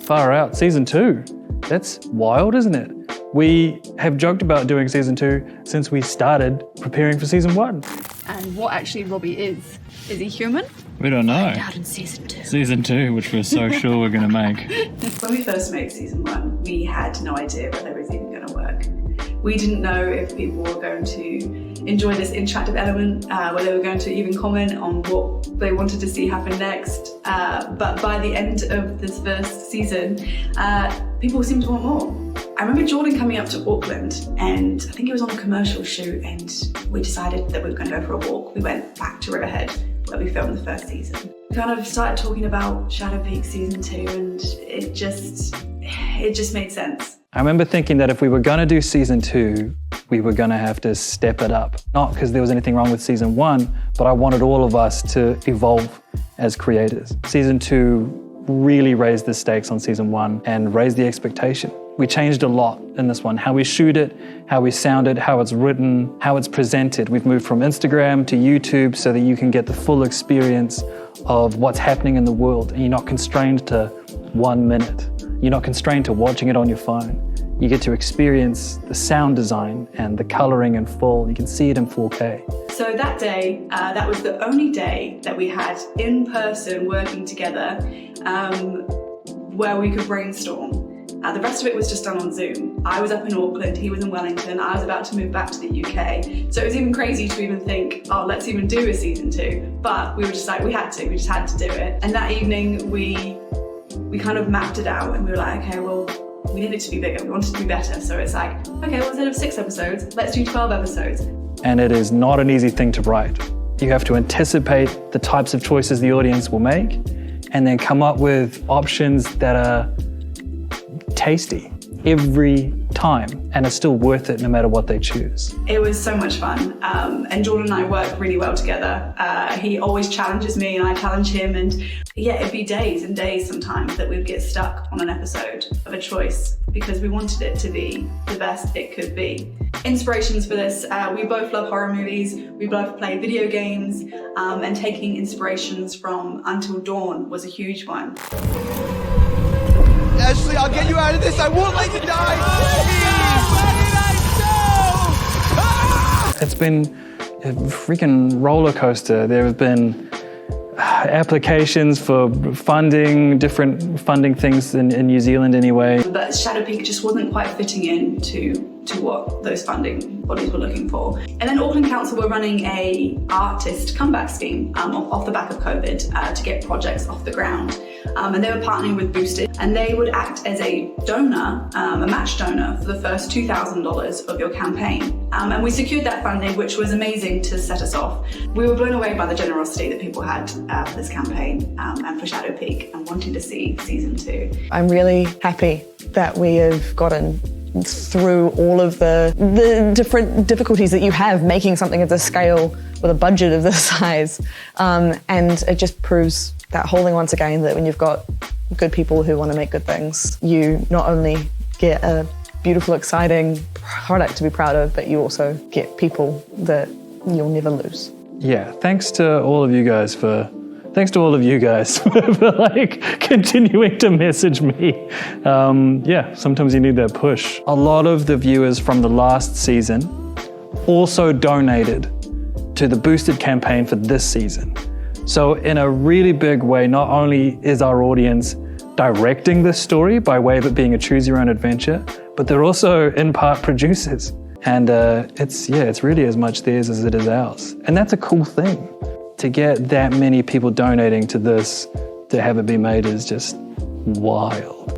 Far out. Season 2. That's wild, isn't it? We have joked about doing season 2 since we started preparing for season 1. And what actually Robbie is he human? We don't know. Find out in season 2. Season 2, which we're so sure we're going to make. When we first made season 1, we had no idea whether it was even going to work. We didn't know if people were going to enjoy this interactive element, whether they were going to even comment on what they wanted to see happen next. But by the end of this first season, people seemed to want more. I remember Jordan coming up to Auckland, and I think he was on a commercial shoot, and we decided that we were going to go for a walk. We went back to Riverhead, where we filmed the first season. We kind of started talking about Shadow Peak season 2, and it just made sense. I remember thinking that if we were going to do season 2, we were going to have to step it up. Not because there was anything wrong with season 1, but I wanted all of us to evolve as creators. Season 2 really raised the stakes on season 1 and raised the expectation. We changed a lot in this one, how we shoot it, how we sound it, how it's written, how it's presented. We've moved from Instagram to YouTube so that you can get the full experience of what's happening in the world, and you're not constrained to 1 minute. You're not constrained to watching it on your phone. You get to experience the sound design and the coloring in full. You can see it in 4K. So that day, that was the only day that we had in person working together where we could brainstorm. The rest of it was just done on Zoom. I was up in Auckland, he was in Wellington, I was about to move back to the UK. So it was even crazy to even think, oh, let's even do a season 2. But we were just like, we just had to do it. And that evening we kind of mapped it out, and we were like, okay, well, we need it to be bigger, we want it to be better. So it's like, okay, well, instead of 6 episodes, let's do 12 episodes. And it is not an easy thing to write. You have to anticipate the types of choices the audience will make, and then come up with options that are tasty every time, and it's still worth it no matter what they choose. It was so much fun, and Jordan and I work really well together. He always challenges me and I challenge him, and yeah, it'd be days and days sometimes that we'd get stuck on an episode of a choice because we wanted it to be the best it could be. Inspirations for this, we both love horror movies, we both play video games, and taking inspirations from Until Dawn was a huge one. Ashley, I'll get you out of this. I won't let you die. It's been a freaking roller coaster. There have been applications for funding, different funding things in New Zealand anyway. But Shadow Peak just wasn't quite fitting in to what those funding bodies were looking for. And then Auckland Council were running a artist comeback scheme off the back of COVID to get projects off the ground. And they were partnering with Boosted, and they would act as a donor, a match donor for the first $2,000 of your campaign. And we secured that funding, which was amazing to set us off. We were blown away by the generosity that people had for this campaign and for Shadow Peak, and wanting to see season 2. I'm really happy that we have gotten through all of the different difficulties that you have making something of this scale with a budget of this size. And it just proves that whole thing once again, that when you've got good people who want to make good things, you not only get a beautiful, exciting product to be proud of, but you also get people that you'll never lose. Yeah, thanks to all of you guys for like continuing to message me. Yeah, sometimes you need that push. A lot of the viewers from the last season also donated to the Boosted campaign for this season. So in a really big way, not only is our audience directing this story by way of it being a choose your own adventure, but they're also in part producers. And it's really as much theirs as it is ours. And that's a cool thing. To get that many people donating to this, to have it be made, is just wild.